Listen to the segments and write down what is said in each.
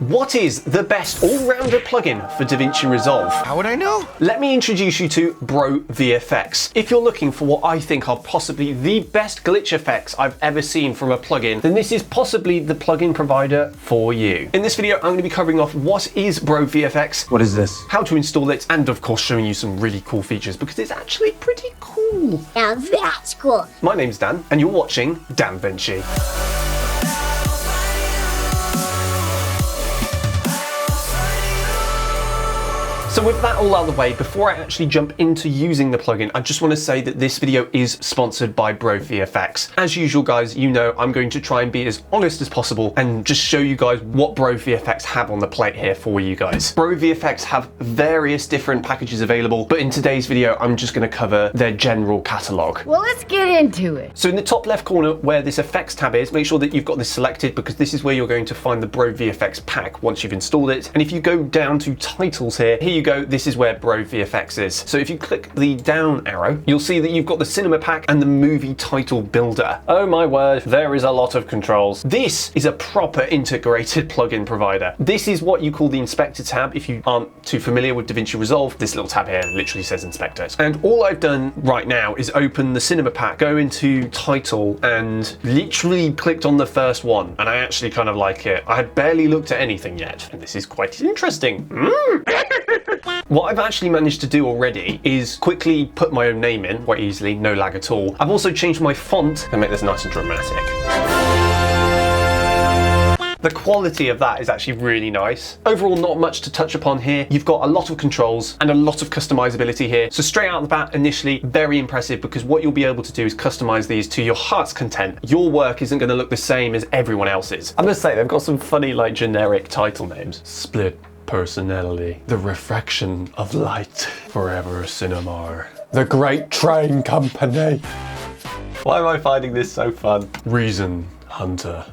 What is the best all-rounder plugin for DaVinci Resolve? How would I know? Let me introduce you to BroVFX. If you're looking for what I think are possibly the best glitch effects I've ever seen from a plugin, then this is possibly the plugin provider for you. In this video, I'm going to be covering off what is BroVFX, What is this? how to install it, and of course showing you some really cool features because it's actually pretty cool. Now that's cool. My name's Dan, and you're watching DanVinci. So with that all out of the way, before I actually jump into using the plugin, I just want to say that this video is sponsored by BroVFX. As usual, guys, you know I'm going to try and be as honest as possible and just show you guys what BroVFX have on the plate here for you guys. BroVFX have various different packages available, but in today's video, I'm just going to cover their general catalog. Well, let's get into it. So in the top left corner where this effects tab is, make sure that you've got this selected because this is where you're going to find the BroVFX pack once you've installed it. And if you go down to titles here you go, this is where BroVFX is. So if you click the down arrow, you'll see that you've got the cinema pack and the movie title builder. Oh my word, there is a lot of controls. This is a proper integrated plugin provider. This is what you call the inspector tab. If you aren't too familiar with DaVinci Resolve, this little tab here literally says inspector. And all I've done right now is open the cinema pack, go into title and literally clicked on the first one. And I actually kind of like it. I had barely looked at anything yet. And this is quite interesting. What I've actually managed to do already is quickly put my own name in quite easily, no lag at all. I've also changed my font to make this nice and dramatic. The quality of that is actually really nice. Overall, not much to touch upon here. You've got a lot of controls and a lot of customizability here. So straight out the bat, initially, very impressive because what you'll be able to do is customize these to your heart's content. Your work isn't gonna look the same as everyone else's. I must say, they've got some funny, like, generic title names. Split Personality, The Refraction of Light, Forever Cinema, The Great Train Company. Why am I finding this so fun? Reason Hunter.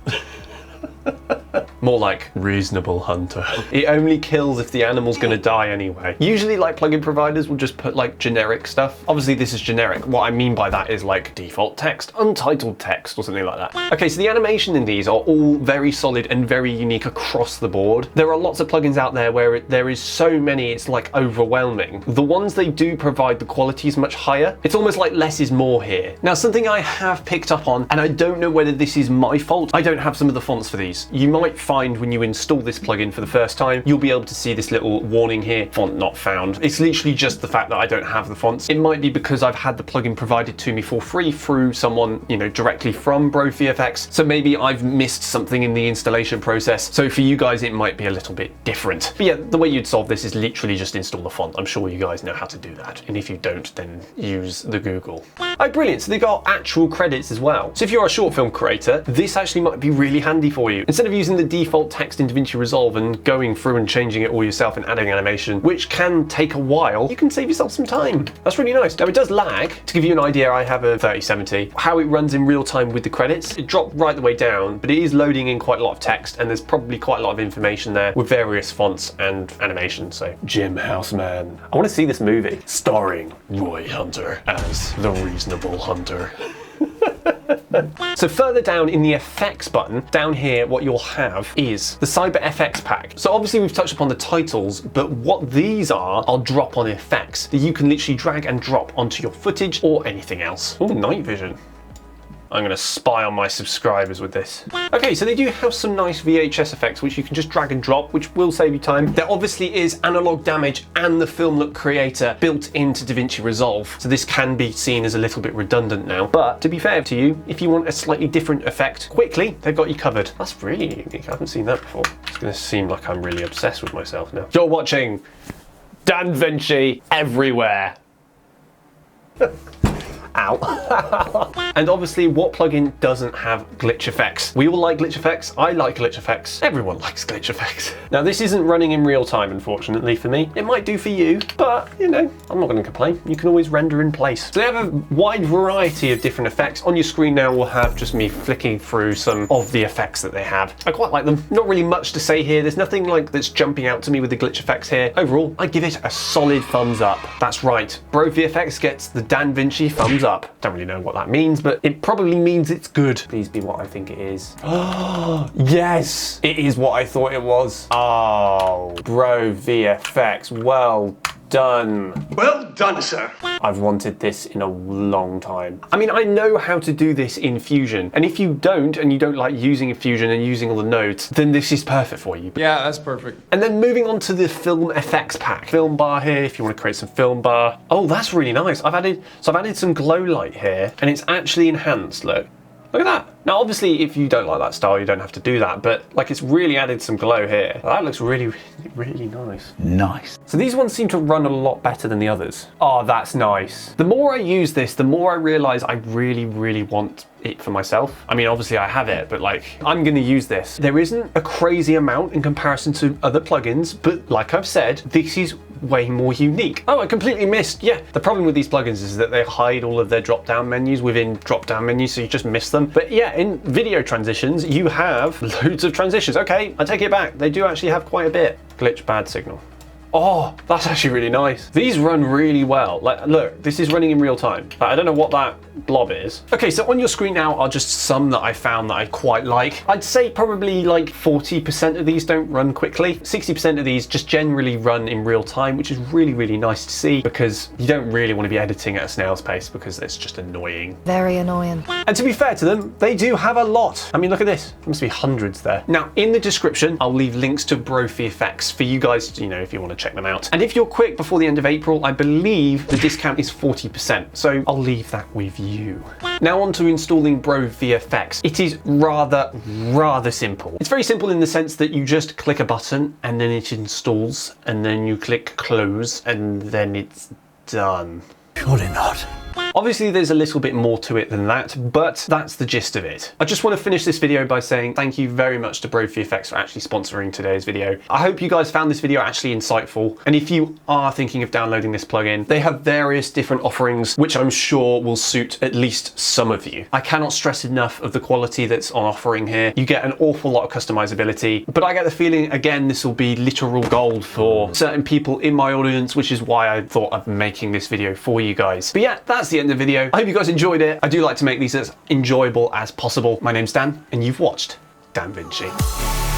More like reasonable hunter. It only kills if the animal's gonna die anyway. Usually like plugin providers will just put like generic stuff. Obviously this is generic. What I mean by that is like default text, untitled text or something like that. Okay, so the animation in these are all very solid and very unique across the board. There are lots of plugins out there where there is so many it's like overwhelming. The ones they do provide, the quality is much higher. It's almost like less is more here. Now something I have picked up on, and I don't know whether this is my fault, I don't have some of the fonts for these. You might find when you install this plugin for the first time, you'll be able to see this little warning here, font not found. It's literally just the fact that I don't have the fonts. It might be because I've had the plugin provided to me for free through someone, you know, directly from BroVFX. So maybe I've missed something in the installation process. So for you guys, it might be a little bit different. But yeah, the way you'd solve this is literally just install the font. I'm sure you guys know how to do that. And if you don't, then use the Google. Oh, brilliant. So they've got actual credits as well. So if you're a short film creator, this actually might be really handy for you. Instead of using the default text in DaVinci Resolve and going through and changing it all yourself and adding animation, which can take a while, you can save yourself some time. That's really nice. Now it does lag. To give you an idea, I have a 3070. How it runs in real time with the credits, it dropped right the way down, but it is loading in quite a lot of text and there's probably quite a lot of information there with various fonts and animation. So Jim Houseman. I want to see this movie starring Roy Hunter as the reasonable hunter. So further down in the effects button, down here what you'll have is the CyberFX Pack. So obviously we've touched upon the titles, but what these are drop-on effects that you can literally drag and drop onto your footage or anything else. Oh, night vision. I'm gonna spy on my subscribers with this. Okay, so they do have some nice VHS effects which you can just drag and drop, which will save you time. There obviously is analog damage and the film look creator built into DaVinci Resolve, so this can be seen as a little bit redundant now. But to be fair to you, if you want a slightly different effect quickly, they've got you covered. That's really unique, I haven't seen that before. It's gonna seem like I'm really obsessed with myself now. You're watching DanVinci everywhere. Ow. And obviously, what plugin doesn't have glitch effects? We all like glitch effects. I like glitch effects. Everyone likes glitch effects. Now, this isn't running in real time, unfortunately, for me. It might do for you, but, you know, I'm not going to complain. You can always render in place. So they have a wide variety of different effects. On your screen now, we'll have just me flicking through some of the effects that they have. I quite like them. Not really much to say here. There's nothing like that's jumping out to me with the glitch effects here. Overall, I give it a solid thumbs up. That's right. BroVFX gets the DanVinci thumbs up. up. Don't really know what that means, but it probably means it's good. Please be what I think it is. Oh, yes, it is what I thought it was. Oh, BroVFX, well done. Well done, sir. I've wanted this in a long time. I mean, I know how to do this in Fusion, and if you don't, and you don't like using Fusion and using all the nodes, then this is perfect for you. Yeah, that's perfect. And then moving on to the FilmFX Pack. Film bar here, if you want to create some film bar. Oh, that's really nice. I've added some glow light here, and it's actually enhanced, look. Look at that. Now, obviously, if you don't like that style, you don't have to do that, but like it's really added some glow here. That looks really, really nice. Nice. So these ones seem to run a lot better than the others. Oh, that's nice. The more I use this, the more I realize I really, really want it for myself. I mean, obviously I have it, but like, I'm gonna use this. There isn't a crazy amount in comparison to other plugins, but like I've said, this is way more unique. Oh, I completely missed. Yeah, the problem with these plugins is that they hide all of their drop-down menus within drop-down menus, so you just miss them. But yeah, in video transitions, you have loads of transitions. Okay, I take it back. They do actually have quite a bit. Glitch, bad signal. Oh, that's actually really nice. These run really well. Like, look, this is running in real time. I don't know what that blob is. Okay, so on your screen now are just some that I found that I quite like. I'd say probably like 40% of these don't run quickly. 60% of these just generally run in real time, which is really, really nice to see because you don't really want to be editing at a snail's pace because it's just annoying. Very annoying. And to be fair to them, they do have a lot. I mean, look at this. There must be hundreds there. Now, in the description, I'll leave links to BroVFX for you guys, you know, if you want to check them out. And if you're quick before the end of April, I believe the discount is 40%. So I'll leave that with you. Now on to installing BroVFX. It is rather simple. It's very simple in the sense that you just click a button and then it installs, and then you click close and then it's done. Surely not. Obviously there's a little bit more to it than that, but that's the gist of it. I just want to finish this video by saying thank you very much to BroVFX for actually sponsoring today's video. I hope you guys found this video actually insightful, and if you are thinking of downloading this plugin, they have various different offerings which I'm sure will suit at least some of you. I cannot stress enough of the quality that's on offering here. You get an awful lot of customizability, but I get the feeling, again, this will be literal gold for certain people in my audience, which is why I thought of making this video for you guys. But yeah, that's the end of the video. I hope you guys enjoyed it. I do like to make these as enjoyable as possible. My name's Dan, and you've watched DanVinci.